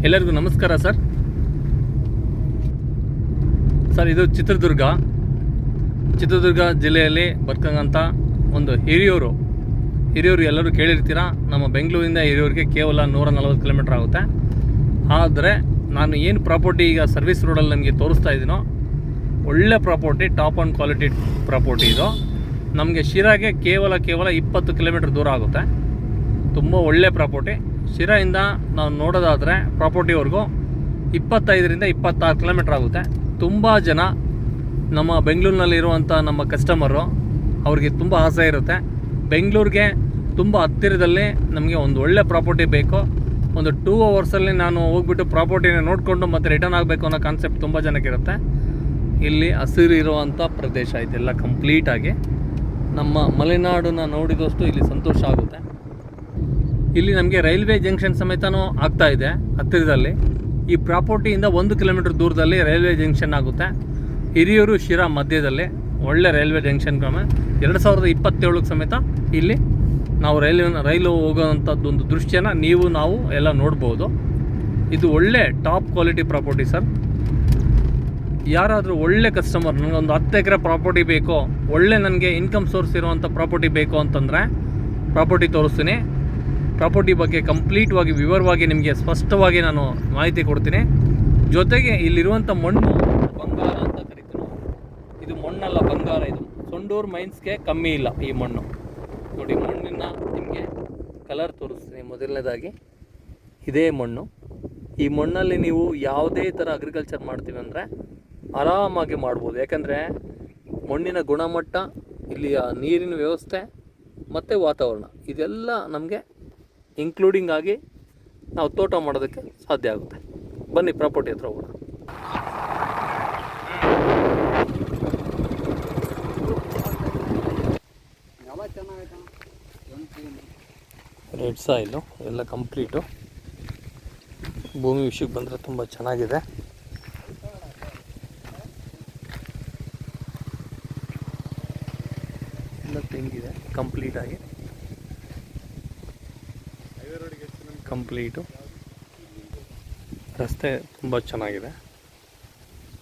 ಎಲ್ಲರಿಗೂ ನಮಸ್ಕಾರ ಸರ್. ಇದು ಚಿತ್ರದುರ್ಗ ಜಿಲ್ಲೆಯಲ್ಲಿ ಬರ್ತಕ್ಕಂಥ ಒಂದು ಹಿರಿಯೂರು ಎಲ್ಲರೂ ಕೇಳಿರ್ತೀರ. ನಮ್ಮ ಬೆಂಗಳೂರಿಂದ ಹಿರಿಯೂರಿಗೆ ಕೇವಲ 140 ಕಿಲೋಮೀಟ್ರ್ ಆಗುತ್ತೆ. ಆದರೆ ನಾನು ಏನು ಪ್ರಾಪರ್ಟಿ ಈಗ ಸರ್ವಿಸ್ ರೋಡಲ್ಲಿ ನಮಗೆ ತೋರಿಸ್ತಾ ಇದ್ದೀನೋ, ಒಳ್ಳೆ property, top and quality property ಇದು. ನಮಗೆ ಶಿರಾಗೆ ಕೇವಲ 20 ಕಿಲೋಮೀಟ್ರ್ ದೂರ ಆಗುತ್ತೆ. ತುಂಬ ಒಳ್ಳೆ ಪ್ರಾಪರ್ಟಿ. ಶಿರಾಯಿಂದ ನಾವು ನೋಡೋದಾದರೆ ಪ್ರಾಪರ್ಟಿವರೆಗೂ 25ರಿಂದ 26 ಕಿಲೋಮೀಟ್ರ್ ಆಗುತ್ತೆ. ತುಂಬ ಜನ ನಮ್ಮ ಬೆಂಗಳೂರಿನಲ್ಲಿರುವಂಥ ನಮ್ಮ ಕಸ್ಟಮರು ಅವ್ರಿಗೆ ತುಂಬ ಆಸೆ ಇರುತ್ತೆ, ಬೆಂಗಳೂರಿಗೆ ತುಂಬ ಹತ್ತಿರದಲ್ಲಿ ನಮಗೆ ಒಂದು ಒಳ್ಳೆ ಪ್ರಾಪರ್ಟಿ ಬೇಕು, ಒಂದು 2 ಅವರ್ಸಲ್ಲಿ ನಾನು ಹೋಗ್ಬಿಟ್ಟು ಪ್ರಾಪರ್ಟಿನ ನೋಡಿಕೊಂಡು ಮತ್ತೆ ರಿಟರ್ನ್ ಆಗಬೇಕು ಅನ್ನೋ ಕಾನ್ಸೆಪ್ಟ್ ತುಂಬ ಜನಕ್ಕಿರುತ್ತೆ. ಇಲ್ಲಿ ಹಸಿರು ಇರುವಂಥ ಪ್ರದೇಶ ಇದೆಲ್ಲ ಕಂಪ್ಲೀಟಾಗಿ. ನಮ್ಮ ಮಲೆನಾಡನ್ನು ನೋಡಿದಷ್ಟು ಇಲ್ಲಿ ಸಂತೋಷ ಆಗುತ್ತೆ. ಇಲ್ಲಿ ನಮಗೆ ರೈಲ್ವೆ ಜಂಕ್ಷನ್ ಸಮೇತನೂ ಆಗ್ತಾ ಇದೆ ಹತ್ತಿರದಲ್ಲಿ. ಈ ಪ್ರಾಪರ್ಟಿಯಿಂದ 1 ಕಿಲೋಮೀಟ್ರ್ ದೂರದಲ್ಲಿ ರೈಲ್ವೆ ಜಂಕ್ಷನ್ ಆಗುತ್ತೆ. ಹಿರಿಯೂರು ಶಿರಾ ಮಧ್ಯದಲ್ಲಿ ಒಳ್ಳೆ ರೈಲ್ವೆ ಜಂಕ್ಷನ್. 2027 ಸಮೇತ ಇಲ್ಲಿ ನಾವು ರೈಲು ಹೋಗೋವಂಥದ್ದು ಒಂದು ದೃಶ್ಯನ ನಾವು ಎಲ್ಲ ನೋಡ್ಬೋದು. ಇದು ಒಳ್ಳೆ ಟಾಪ್ ಕ್ವಾಲಿಟಿ ಪ್ರಾಪರ್ಟಿ ಸರ್. ಯಾರಾದರೂ ಒಳ್ಳೆ ಕಸ್ಟಮರ್, ನನಗೊಂದು 10 ಎಕರೆ ಪ್ರಾಪರ್ಟಿ ಬೇಕು, ಒಳ್ಳೆ ನನಗೆ ಇನ್ಕಮ್ ಸೋರ್ಸ್ ಇರುವಂಥ ಪ್ರಾಪರ್ಟಿ ಬೇಕು ಅಂತಂದರೆ ಪ್ರಾಪರ್ಟಿ ತೋರಿಸ್ತೀನಿ. ಪ್ರಾಪರ್ಟಿ ಬಗ್ಗೆ ಕಂಪ್ಲೀಟ್ವಾಗಿ ವಿವರವಾಗಿ ನಿಮಗೆ ಸ್ಪಷ್ಟವಾಗಿ ನಾನು ಮಾಹಿತಿ ಕೊಡ್ತೀನಿ. ಜೊತೆಗೆ ಇಲ್ಲಿರುವಂಥ ಮಣ್ಣು ಬಂಗಾರ ಅಂತ ಕರಿತೀವಿ. ಇದು ಮಣ್ಣಲ್ಲ, ಬಂಗಾರ. ಇದು ಸೊಂಡೂರು ಮೈನ್ಸ್ಗೆ ಕಮ್ಮಿ ಇಲ್ಲ ಈ ಮಣ್ಣು. ನೋಡಿ, ಮಣ್ಣಿನ ನಿಮಗೆ ಕಲರ್ ತೋರಿಸ್ತೀನಿ. ಮೊದಲನೇದಾಗಿ ಇದೇ ಮಣ್ಣು. ಈ ಮಣ್ಣಲ್ಲಿ ನೀವು ಯಾವುದೇ ಥರ ಅಗ್ರಿಕಲ್ಚರ್ ಮಾಡ್ತೀವಿ ಅಂದರೆ ಆರಾಮಾಗಿ ಮಾಡ್ಬೋದು. ಯಾಕಂದರೆ ಮಣ್ಣಿನ ಗುಣಮಟ್ಟ, ಇಲ್ಲಿಯ ನೀರಿನ ವ್ಯವಸ್ಥೆ ಮತ್ತು ವಾತಾವರಣ ಇದೆಲ್ಲ ನಮಗೆ ಇನ್ಕ್ಲೂಡಿಂಗ್ ಆಗಿ ನಾವು ತೋಟ ಮಾಡೋದಕ್ಕೆ ಸಾಧ್ಯ ಆಗುತ್ತೆ. ಬನ್ನಿ ಪ್ರಾಪರ್ಟಿ ಹತ್ರ ಹೋಗೋಣ. ರೆಡ್ ಸಾಯಿಲು ಎಲ್ಲ ಕಂಪ್ಲೀಟು. ಭೂಮಿ ವಿಷಯಕ್ಕೆ ಬಂದರೆ ತುಂಬ ಚೆನ್ನಾಗಿದೆ. ಎಲ್ಲ ತೆಂಗಿದೆ ಕಂಪ್ಲೀಟಾಗಿ. ಕಂಪ್ಲೀಟು ರಸ್ತೆ ತುಂಬ ಚೆನ್ನಾಗಿದೆ.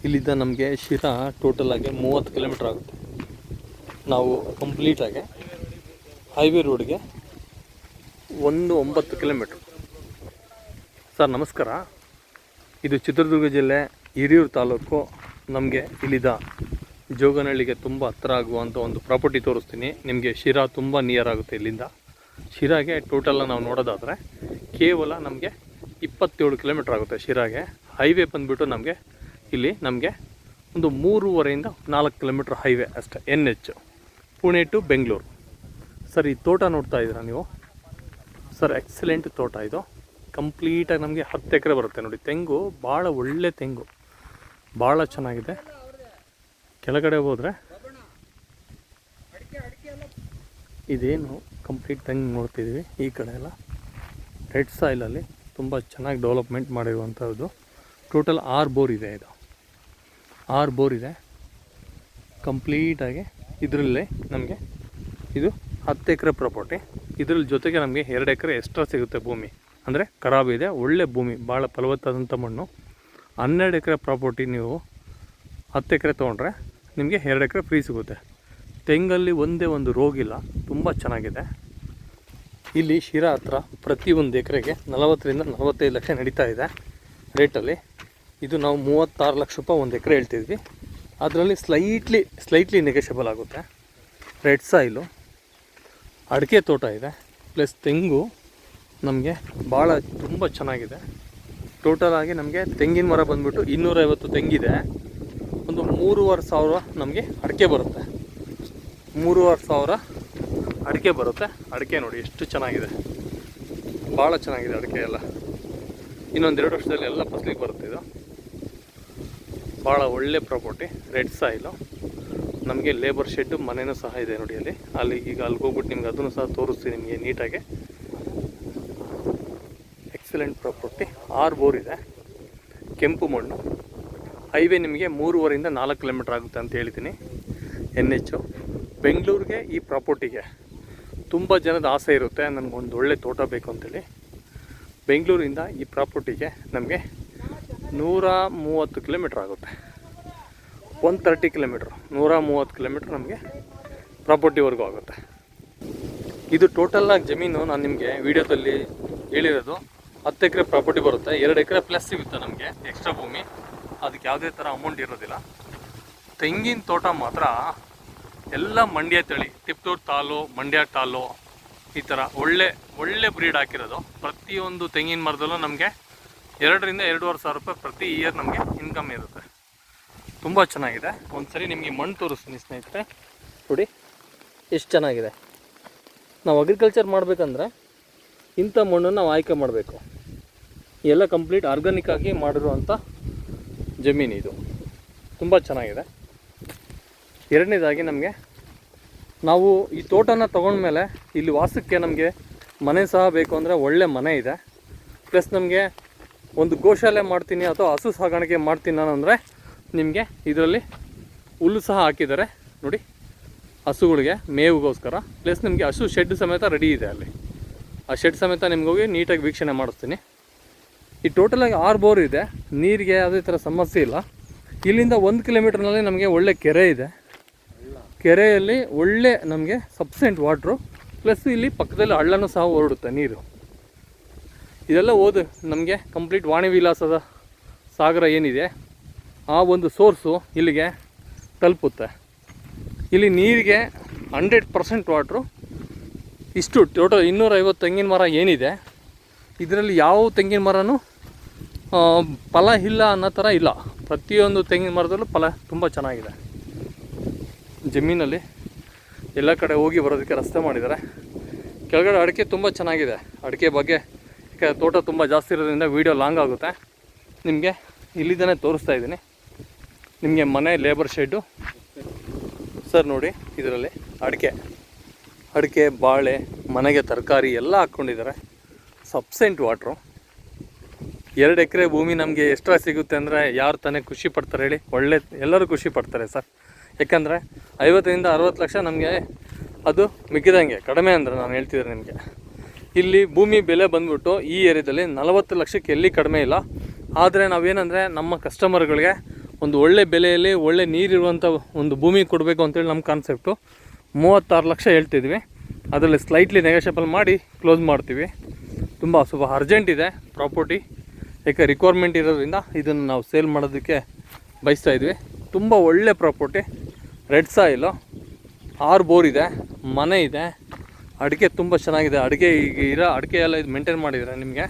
ಇಲ್ಲಿದ್ದ ನಮಗೆ ಶಿರಾ ಟೋಟಲಾಗಿ 30 ಕಿಲೋಮೀಟ್ರ್ ಆಗುತ್ತೆ. ನಾವು ಕಂಪ್ಲೀಟಾಗಿ ಹೈವೇ ರೋಡ್ಗೆ 19 ಕಿಲೋಮೀಟ್ರ್. ಸರ್ ನಮಸ್ಕಾರ. ಇದು ಚಿತ್ರದುರ್ಗ ಜಿಲ್ಲೆ ಹಿರಿಯೂರು ತಾಲೂಕು. ನಮಗೆ ಇಲ್ಲಿದ್ದ ಜೋಗನಹಳ್ಳಿಗೆ ತುಂಬ ಹತ್ತಿರ ಆಗುವಂಥ ಒಂದು ಪ್ರಾಪರ್ಟಿ ತೋರಿಸ್ತೀನಿ ನಿಮಗೆ. ಶಿರಾ ತುಂಬ ನಿಯರ್ ಆಗುತ್ತೆ ಇಲ್ಲಿಂದ. ಶಿರಾಗೆ ಟೋಟಲ್ ನಾವು ನೋಡೋದಾದರೆ ಕೇವಲ ನಮಗೆ 27 ಕಿಲೋಮೀಟ್ರ್ ಆಗುತ್ತೆ. ಶಿರಾಗೆ ಹೈವೇ ಬಂದುಬಿಟ್ಟು ಇಲ್ಲಿ ನಮಗೆ ಒಂದು 3.5ರಿಂದ 4 ಕಿಲೋಮೀಟ್ರ್ ಹೈವೇ ಅಷ್ಟೇ. NH Pune to Bengaluru. Sir, ಈ ತೋಟ ನೋಡ್ತಾ ಇದ್ದೀರಾ ನೀವು ಸರ್? ಎಕ್ಸಲೆಂಟ್ ತೋಟ ಇದು. ಕಂಪ್ಲೀಟಾಗಿ ನಮಗೆ 10 ಎಕರೆ ಬರುತ್ತೆ. ನೋಡಿ, ತೆಂಗು ಭಾಳ ಒಳ್ಳೆ ತೆಂಗು, ಭಾಳ ಚೆನ್ನಾಗಿದೆ. ಕೆಳಗಡೆ ಹೋದರೆ ಇದೇನು ಕಂಪ್ಲೀಟ್ ತೆಂಗು ನೋಡ್ತಿದ್ದೀವಿ. ಈ ಕಡೆ ಎಲ್ಲ ರೆಡ್ ಸಾಯಿಲಲ್ಲಿ ತುಂಬ ಚೆನ್ನಾಗಿ ಡೆವಲಪ್ಮೆಂಟ್ ಮಾಡಿರುವಂಥದ್ದು. ಟೋಟಲ್ 6 ಬೋರ್ ಇದೆ. ಇದು 6 ಬೋರ್ ಇದೆ ಕಂಪ್ಲೀಟಾಗಿ. ಇದರಲ್ಲೇ ನಮಗೆ ಇದು 10 ಎಕರೆ ಪ್ರಾಪರ್ಟಿ. ಇದ್ರಲ್ಲಿ ಜೊತೆಗೆ ನಮಗೆ 2 ಎಕರೆ ಎಕ್ಸ್ಟ್ರಾ ಸಿಗುತ್ತೆ ಭೂಮಿ. ಅಂದರೆ ಖರಾಬ್ ಇದೆ, ಒಳ್ಳೆ ಭೂಮಿ, ಭಾಳ ಫಲವತ್ತಾದಂಥ ಮಣ್ಣು. 12 ಎಕರೆ ಪ್ರಾಪರ್ಟಿ ನೀವು 10 ಎಕರೆ ತೊಗೊಂಡ್ರೆ ನಿಮಗೆ 2 ಎಕರೆ ಫ್ರೀ ಸಿಗುತ್ತೆ. ತೆಂಗಲ್ಲಿ ಒಂದೇ ಒಂದು ರೋಗಿಲ್ಲ, ತುಂಬ ಚೆನ್ನಾಗಿದೆ. ಇಲ್ಲಿ ಶಿರಾ ಹತ್ರ ಪ್ರತಿ 1 ಎಕರೆಗೆ 40ರಿಂದ 45 ಲಕ್ಷ ನಡೀತಾ ಇದೆ ರೇಟಲ್ಲಿ. ಇದು ನಾವು 36 ಲಕ್ಷ ರೂಪಾಯಿ 1 ಎಕರೆ ಹೇಳ್ತಿದ್ವಿ. ಅದರಲ್ಲಿ ಸ್ಲೈಟ್ಲಿ ನೆಗೋಷಿಯಬಲ್ ಆಗುತ್ತೆ. ರೆಡ್ ಸಾಯಿಲು, ಅಡಿಕೆ ತೋಟ ಇದೆ, ಪ್ಲಸ್ ತೆಂಗು ನಮಗೆ ಭಾಳ ತುಂಬ ಚೆನ್ನಾಗಿದೆ. ಟೋಟಲಾಗಿ ನಮಗೆ ತೆಂಗಿನ ಮರ ಬಂದುಬಿಟ್ಟು 250 ತೆಂಗಿದೆ. ಒಂದು 3,500 ನಮಗೆ ಅಡಿಕೆ ಬರುತ್ತೆ. 3,500 ಅಡಿಕೆ ಬರುತ್ತೆ. ಅಡಿಕೆ ನೋಡಿ ಎಷ್ಟು ಚೆನ್ನಾಗಿದೆ, ಭಾಳ ಚೆನ್ನಾಗಿದೆ ಅಡಿಕೆ ಎಲ್ಲ. ಇನ್ನೊಂದು 2 ವರ್ಷದಲ್ಲಿ ಎಲ್ಲ ಫಸಲಿಗೆ ಬರುತ್ತೆ. ಇದು ಭಾಳ ಒಳ್ಳೆ ಪ್ರಾಪರ್ಟಿ. Red soil. ನಮಗೆ ಲೇಬರ್ ಶೆಡ್ಡು ಮನೆಯೂ ಸಹ ಇದೆ ನೋಡಿ ಅಲ್ಲಿ. ಈಗ ಅಲ್ಲಿಗೆ ಹೋಗ್ಬಿಟ್ಟು ನಿಮ್ಗೆ ಅದನ್ನು ಸಹ ತೋರಿಸ್ತೀನಿ ನಿಮಗೆ ನೀಟಾಗಿ. Excellent property. 6 ಬೋರ್ ಇದೆ, ಕೆಂಪು ಮಣ್ಣು. ಹೈವೇ ನಿಮಗೆ 3.5ರಿಂದ 4 ಕಿಲೋಮೀಟ್ರ್ ಆಗುತ್ತೆ ಅಂತ ಹೇಳ್ತೀನಿ. NH ಬೆಂಗಳೂರಿಗೆ ಈ ಪ್ರಾಪರ್ಟಿಗೆ ತುಂಬ ಜನದ ಆಸೆ ಇರುತ್ತೆ, ನನಗೊಂದು ಒಳ್ಳೆ ತೋಟ ಬೇಕು ಅಂತೇಳಿ. ಬೆಂಗಳೂರಿಂದ ಈ ಪ್ರಾಪರ್ಟಿಗೆ ನಮಗೆ 130 ಕಿಲೋಮೀಟ್ರ್ ಆಗುತ್ತೆ. 130 ಕಿಲೋಮೀಟ್ರ್, 130 ಕಿಲೋಮೀಟ್ರ್ ನಮಗೆ ಪ್ರಾಪರ್ಟಿವರೆಗೂ ಆಗುತ್ತೆ. ಇದು ಟೋಟಲಾಗಿ ಜಮೀನು ನಾನು ನಿಮಗೆ ವಿಡಿಯೋದಲ್ಲಿ ಹೇಳಿರೋದು 10 ಎಕರೆ ಪ್ರಾಪರ್ಟಿ ಬರುತ್ತೆ. 2 ಎಕರೆ ಪ್ಲಸ್ ಸಿಗುತ್ತೆ ನಮಗೆ ಎಕ್ಸ್ಟ್ರಾ ಭೂಮಿ. ಅದಕ್ಕೆ ಯಾವುದೇ ಥರ ಅಮೌಂಟ್ ಇರೋದಿಲ್ಲ. ತೆಂಗಿನ ತೋಟ ಮಾತ್ರ ಎಲ್ಲ ಮಂಡ್ಯ ತಳಿ, ತಿಪ್ಟೂರು ತಾಲು, ಮಂಡ್ಯ ತಾಲು, ಈ ಥರ ಒಳ್ಳೆ ಬ್ರೀಡ್ ಹಾಕಿರೋದು. ಪ್ರತಿಯೊಂದು ತೆಂಗಿನ ಮರದಲ್ಲೂ ನಮಗೆ 2 ರಿಂದ 2.5 ಸಾವಿರ ರೂಪಾಯಿ ಪ್ರತಿ ಇಯರ್ ನಮಗೆ ಇನ್ಕಮ್ ಇರುತ್ತೆ. ತುಂಬ ಚೆನ್ನಾಗಿದೆ. ಒಂದು ಸರಿ ನಿಮಗೆ ಮಣ್ಣು ತೋರಿಸ್ತೀನಿ ಸ್ನೇಹಿತರೆ. ನೋಡಿ ಎಷ್ಟು ಚೆನ್ನಾಗಿದೆ. ನಾವು ಅಗ್ರಿಕಲ್ಚರ್ ಮಾಡಬೇಕಂದ್ರೆ ಇಂಥ ಮಣ್ಣನ್ನು ನಾವು ಆಯ್ಕೆ ಮಾಡಬೇಕು. ಎಲ್ಲ ಕಂಪ್ಲೀಟ್ ಆರ್ಗಾನಿಕ್ ಆಗಿ ಮಾಡಿರುವಂಥ ಜಮೀನು ಇದು. ತುಂಬ ಚೆನ್ನಾಗಿದೆ. ಎರಡನೇದಾಗಿ ನಮಗೆ ನಾವು ಈ ತೋಟನ ತೊಗೊಂಡ್ಮೇಲೆ ಇಲ್ಲಿ ವಾಸಕ್ಕೆ ನಮಗೆ ಮನೆ ಸಹ ಬೇಕು ಅಂದರೆ ಒಳ್ಳೆ ಮನೆ ಇದೆ. ಪ್ಲಸ್ ನಮಗೆ ಒಂದು ಗೋಶಾಲೆ ಮಾಡ್ತೀನಿ ಅಥವಾ ಹಸು ಸಾಗಾಣಿಕೆ ಮಾಡ್ತೀನಿ ಅಂದರೆ ನಿಮಗೆ ಇದರಲ್ಲಿ ಹುಲ್ಲು ಸಹ ಹಾಕಿದ್ದಾರೆ ನೋಡಿ, ಹಸುಗಳಿಗೆ ಮೇವಿಗೋಸ್ಕರ. ಪ್ಲಸ್ ನಿಮಗೆ ಹಸು ಶೆಡ್ ಸಮೇತ ರೆಡಿ ಇದೆ ಅಲ್ಲಿ. ಆ ಶೆಡ್ ಸಮೇತ ನಿಮ್ಗೆ ಹೋಗಿ ನೀಟಾಗಿ ವೀಕ್ಷಣೆ ಮಾಡಿಸ್ತೀನಿ. ಈ ಟೋಟಲಾಗಿ 6 ಬೋರ್ ಇದೆ. ನೀರಿಗೆ ಯಾವುದೇ ಥರ ಸಮಸ್ಯೆ ಇಲ್ಲ. ಇಲ್ಲಿಂದ 1 ಕಿಲೋಮೀಟ್ರ್ನಲ್ಲಿ ನಮಗೆ ಒಳ್ಳೆ ಕೆರೆ ಇದೆ. ಕೆರೆಯಲ್ಲಿ ಒಳ್ಳೆ ನಮಗೆ ಸಫಿಷಿಯೆಂಟ್ ವಾಟ್ರು. ಪ್ಲಸ್ ಇಲ್ಲಿ ಪಕ್ಕದಲ್ಲಿ ಹಳ್ಳನೂ ಸಹ ಹೊರಡುತ್ತೆ ನೀರು. ಇದೆಲ್ಲ ಹೋದು ನಮಗೆ ಕಂಪ್ಲೀಟ್ ವಾಣಿ ವಿಲಾಸದ ಸಾಗರ ಏನಿದೆ ಆ ಒಂದು ಸೋರ್ಸು ಇಲ್ಲಿಗೆ ತಲುಪುತ್ತೆ. ಇಲ್ಲಿ ನೀರಿಗೆ 100% ವಾಟ್ರು. ಇಷ್ಟು ಟೋಟಲ್ 250 ತೆಂಗಿನ ಮರ ಏನಿದೆ, ಇದರಲ್ಲಿ ಯಾವ ತೆಂಗಿನ ಮರನೂ ಫಲ ಇಲ್ಲ ಅನ್ನೋ ಥರ ಇಲ್ಲ. ಪ್ರತಿಯೊಂದು ತೆಂಗಿನ ಮರದಲ್ಲೂ ಫಲ ತುಂಬ ಚೆನ್ನಾಗಿದೆ. ಜಮೀನಲ್ಲಿ ಎಲ್ಲ ಕಡೆ ಹೋಗಿ ಬರೋದಕ್ಕೆ ರಸ್ತೆ ಮಾಡಿದ್ದಾರೆ. ಕೆಳಗಡೆ ಅಡಿಕೆ ತುಂಬ ಚೆನ್ನಾಗಿದೆ. ಅಡಿಕೆ ಬಗ್ಗೆ ಯಾಕೆ ತೋಟ ತುಂಬ ಜಾಸ್ತಿ ಇರೋದ್ರಿಂದ ವೀಡಿಯೋ ಲಾಂಗ್ ಆಗುತ್ತೆ. ನಿಮಗೆ ಇಲ್ಲಿದ್ದಾನೆ ತೋರಿಸ್ತಾ ಇದ್ದೀನಿ. ನಿಮಗೆ ಮನೆ ಲೇಬರ್ ಶೆಡ್ಡು ಸರ್ ನೋಡಿ. ಇದರಲ್ಲಿ ಅಡಿಕೆ ಬಾಳೆ, ಮನೆಗೆ ತರಕಾರಿ ಎಲ್ಲ ಹಾಕ್ಕೊಂಡಿದ್ದಾರೆ. Sufficient water. 2 ಎಕರೆ ಭೂಮಿ ನಮಗೆ ಎಕ್ಸ್ಟ್ರಾ ಸಿಗುತ್ತೆ ಅಂದರೆ ಯಾರು ತಾನೇ ಖುಷಿ ಪಡ್ತಾರೆ ಹೇಳಿ? ಎಲ್ಲರೂ ಖುಷಿ ಪಡ್ತಾರೆ ಸರ್. ಯಾಕಂದರೆ 50 ರಿಂದ 60 ಲಕ್ಷ ನಮಗೆ ಅದು ಮಿಕ್ಕಿದಂಗೆ, ಕಡಿಮೆ ಅಂದರೆ ನಾನು ಹೇಳ್ತಿದ್ದೀನಿ ನಿಮಗೆ. ಇಲ್ಲಿ ಭೂಮಿ ಬೆಲೆ ಬಂದ್ಬಿಟ್ಟು ಈ ಏರಿಯಾದಲ್ಲಿ 40 ಲಕ್ಷಕ್ಕೆ ಎಲ್ಲಿ ಕಡಿಮೆ ಇಲ್ಲ. ಆದರೆ ನಾವೇನಂದರೆ ನಮ್ಮ ಕಸ್ಟಮರ್ಗಳಿಗೆ ಒಂದು ಒಳ್ಳೆ ಬೆಲೆಯಲ್ಲಿ ಒಳ್ಳೆ ನೀರಿರುವಂಥ ಒಂದು ಭೂಮಿ ಕೊಡಬೇಕು ಅಂತೇಳಿ ನಮ್ಮ ಕಾನ್ಸೆಪ್ಟು. 36 ಲಕ್ಷ ಹೇಳ್ತಿದ್ವಿ. ಅದರಲ್ಲಿ ಸ್ಲೈಟ್ಲಿ ನೆಗೋಷಿಯಬಲ್ ಮಾಡಿ ಕ್ಲೋಸ್ ಮಾಡ್ತೀವಿ. ತುಂಬ ಸ್ವಲ್ಪ ಅರ್ಜೆಂಟ್ ಇದೆ ಪ್ರಾಪರ್ಟಿ, ಯಾಕೆ ರಿಕ್ವೈರ್ಮೆಂಟ್ ಇರೋದ್ರಿಂದ ಇದನ್ನು ನಾವು ಸೇಲ್ ಮಾಡೋದಕ್ಕೆ ಬಯಸ್ತಾಯಿದ್ವಿ. ತುಂಬ ಒಳ್ಳೆ ಪ್ರಾಪರ್ಟಿ. ರೆಡ್ ಸಾಯಿಲು, 6 ಬೋರ್ ಇದೆ, ಮನೆ ಇದೆ, ಅಡಿಕೆ ತುಂಬ ಚೆನ್ನಾಗಿದೆ. ಈಗ ಅಡಿಕೆ ಎಲ್ಲ ಇದು ಮೇಂಟೈನ್ ಮಾಡಿದರೆ ನಿಮಗೆ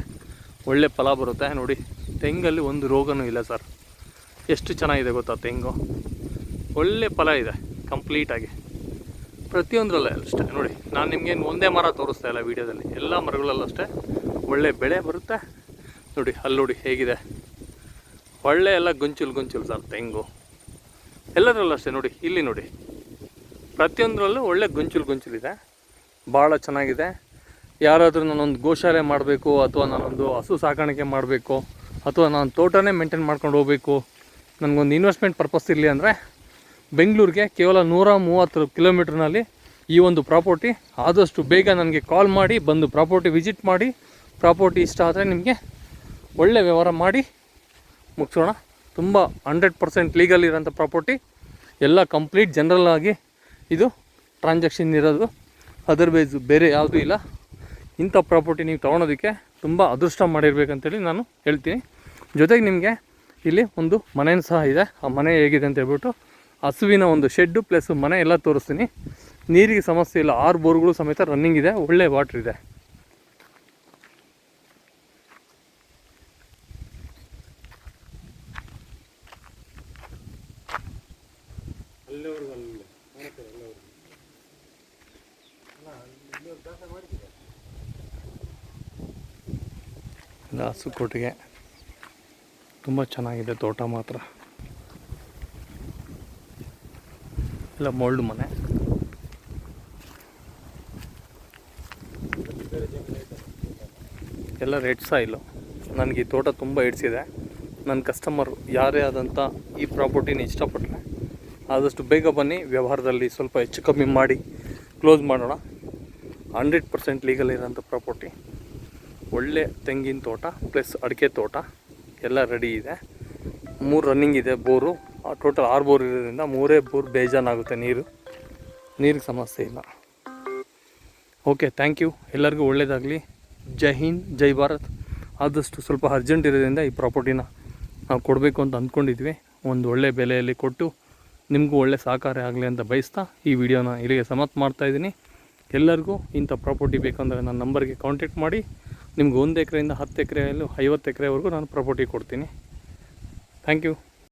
ಒಳ್ಳೆ ಫಲ ಬರುತ್ತೆ. ನೋಡಿ ತೆಂಗಲ್ಲಿ ಒಂದು ರೋಗನೂ ಇಲ್ಲ ಸರ್. ಎಷ್ಟು ಚೆನ್ನಾಗಿದೆ ಗೊತ್ತಾ ತೆಂಗು. ಒಳ್ಳೆ ಫಲ ಇದೆ ಕಂಪ್ಲೀಟಾಗಿ ಪ್ರತಿಯೊಂದರಲ್ಲೇ ಅಷ್ಟೇ. ನೋಡಿ ನಾನು ನಿಮಗೆ ಒಂದೇ ಮರ ತೋರಿಸ್ತಾ ಇಲ್ಲ ವೀಡಿಯೋದಲ್ಲಿ, ಎಲ್ಲ ಮರಗಳಲ್ಲೂ ಅಷ್ಟೇ ಒಳ್ಳೆ ಬೆಳೆ ಬರುತ್ತೆ. ನೋಡಿ ಅಲ್ಲಿ ನೋಡಿ ಹೇಗಿದೆ, ಒಳ್ಳೆ ಎಲ್ಲ ಗೊಂಚಲು ಸರ್ ತೆಂಗು. ಎಲ್ಲದರಲ್ಲೂ ಅಷ್ಟೇ ನೋಡಿ, ಇಲ್ಲಿ ನೋಡಿ ಪ್ರತಿಯೊಂದರಲ್ಲೂ ಒಳ್ಳೆ ಗೊಂಚಲಿದೆ. ಭಾಳ ಚೆನ್ನಾಗಿದೆ. ಯಾರಾದರೂ ನಾನೊಂದು ಗೋಶಾಲೆ ಮಾಡಬೇಕು ಅಥವಾ ನಾನೊಂದು ಹಸು ಸಾಕಾಣಿಕೆ ಮಾಡಬೇಕು ಅಥವಾ ನಾನು ತೋಟನೇ ಮೇಂಟೈನ್ ಮಾಡ್ಕೊಂಡು ಹೋಗಬೇಕು, ನನಗೊಂದು ಇನ್ವೆಸ್ಟ್ಮೆಂಟ್ ಪರ್ಪಸ್ ಇರಲಿ ಅಂದರೆ ಬೆಂಗಳೂರಿಗೆ ಕೇವಲ 130 ಕಿಲೋಮೀಟ್ರ್ನಲ್ಲಿ ಈ ಒಂದು ಪ್ರಾಪರ್ಟಿ. ಆದಷ್ಟು ಬೇಗ ನನಗೆ ಕಾಲ್ ಮಾಡಿ ಬಂದು ಪ್ರಾಪರ್ಟಿ ವಿಸಿಟ್ ಮಾಡಿ, ಪ್ರಾಪರ್ಟಿ ಇಷ್ಟ ಆದರೆ ನಿಮಗೆ ಒಳ್ಳೆ ವ್ಯವಹಾರ ಮಾಡಿ ಮುಗಿಸೋಣ. ತುಂಬ 100% ಲೀಗಲ್ ಇರೋಂಥ ಪ್ರಾಪರ್ಟಿ. ಎಲ್ಲ ಕಂಪ್ಲೀಟ್ ಜನರಲ್ ಆಗಿ ಇದು ಟ್ರಾನ್ಸಾಕ್ಷನ್ ಇರೋದು. ಅದರ್ವೈಸ್ ಬೇರೆ ಯಾವುದೂ ಇಲ್ಲ. ಇಂಥ ಪ್ರಾಪರ್ಟಿ ನೀವು ತೊಗೊಳೋದಕ್ಕೆ ತುಂಬ ಅದೃಷ್ಟ ಮಾಡಿರ್ಬೇಕಂತೇಳಿ ನಾನು ಹೇಳ್ತೀನಿ. ಜೊತೆಗೆ ನಿಮಗೆ ಇಲ್ಲಿ ಒಂದು ಮನೆಯೂ ಸಹ ಇದೆ. ಆ ಮನೆ ಹೇಗಿದೆ ಅಂತ ಹೇಳ್ಬಿಟ್ಟು ಹಸುವಿನ ಒಂದು ಶೆಡ್ಡು ಪ್ಲಸ್ ಮನೆ ಎಲ್ಲ ತೋರಿಸ್ತೀನಿ. ನೀರಿಗೆ ಸಮಸ್ಯೆ ಇಲ್ಲ. 6 ಬೋರ್ಗಳು ಸಮೇತ ರನ್ನಿಂಗ್ ಇದೆ. ಒಳ್ಳೆ ವಾಟ್ರ್ ಇದೆ. ಹಸು ಕೊಟ್ಟಿಗೆ ತುಂಬ ಚೆನ್ನಾಗಿದೆ ತೋಟ ಮಾತ್ರ. ಎಲ್ಲ ಮೋಲ್ಡ್ ಮನೆ. ಎಲ್ಲ ರೆಡ್ ಸಾಯಿಲು. ನನಗೆ ಈ ತೋಟ ತುಂಬ ಹಿಡಿಸಿದೆ. ನನ್ನ ಕಸ್ಟಮರ್ ಯಾರೇ ಆದಂಥ ಈ ಪ್ರಾಪರ್ಟಿನ ಇಷ್ಟಪಟ್ಟರೆ ಆದಷ್ಟು ಬೇಗ ಬನ್ನಿ. ವ್ಯವಹಾರದಲ್ಲಿ ಸ್ವಲ್ಪ ಹೆಚ್ಚು ಕಮ್ಮಿ ಮಾಡಿ ಕ್ಲೋಸ್ ಮಾಡೋಣ. 100% ಲೀಗಲ್ ಇರೋಂಥ ಪ್ರಾಪರ್ಟಿ. ಒಳ್ಳೆ ತೆಂಗಿನ ತೋಟ ಪ್ಲಸ್ ಅಡಿಕೆ ತೋಟ ಎಲ್ಲ ರೆಡಿ ಇದೆ. 3 ರನ್ನಿಂಗ್ ಇದೆ ಬೋರು. ಟೋಟಲ್ 6 ಬೋರ್ ಇರೋದ್ರಿಂದ 3 ಬೋರ್ ಬೇಜಾನಾಗುತ್ತೆ. ನೀರಿಗೆ ಸಮಸ್ಯೆ ಇಲ್ಲ. Okay, thank you. ಎಲ್ಲರಿಗೂ ಒಳ್ಳೆಯದಾಗಲಿ. ಜೈ ಹಿಂದ್, ಜೈ ಭಾರತ್. ಆದಷ್ಟು ಸ್ವಲ್ಪ ಅರ್ಜೆಂಟ್ ಇರೋದ್ರಿಂದ ಈ ಪ್ರಾಪರ್ಟಿನ ನಾವು ಕೊಡಬೇಕು ಅಂತ ಅಂದ್ಕೊಂಡಿದ್ವಿ. ಒಂದು ಒಳ್ಳೆ ಬೆಲೆಯಲ್ಲಿ ಕೊಟ್ಟು ನಿಮಗೂ ಒಳ್ಳೆ ಸಹಕಾರ ಆಗಲಿ ಅಂತ ಬಯಸ್ತಾ ಈ ವಿಡಿಯೋನ ಇಲ್ಲಿಗೆ ಸಮಾಪ್ತ ಮಾಡ್ತಾಯಿದ್ದೀನಿ. ಎಲ್ಲರಿಗೂ ಇಂಥ ಪ್ರಾಪರ್ಟಿ ಬೇಕಂದರೆ ನನ್ನ ನಂಬರ್ಗೆ ಕಾಂಟ್ಯಾಕ್ಟ್ ಮಾಡಿ. ನಿಮ್ಗೆ 1 ಎಕರೆಯಿಂದ 10 ಎಕರೆಯಲ್ಲೂ 50 ಎಕರೆವರೆಗೂ ನಾನು ಪ್ರಾಪರ್ಟಿ ಕೊಡ್ತೀನಿ. Thank you.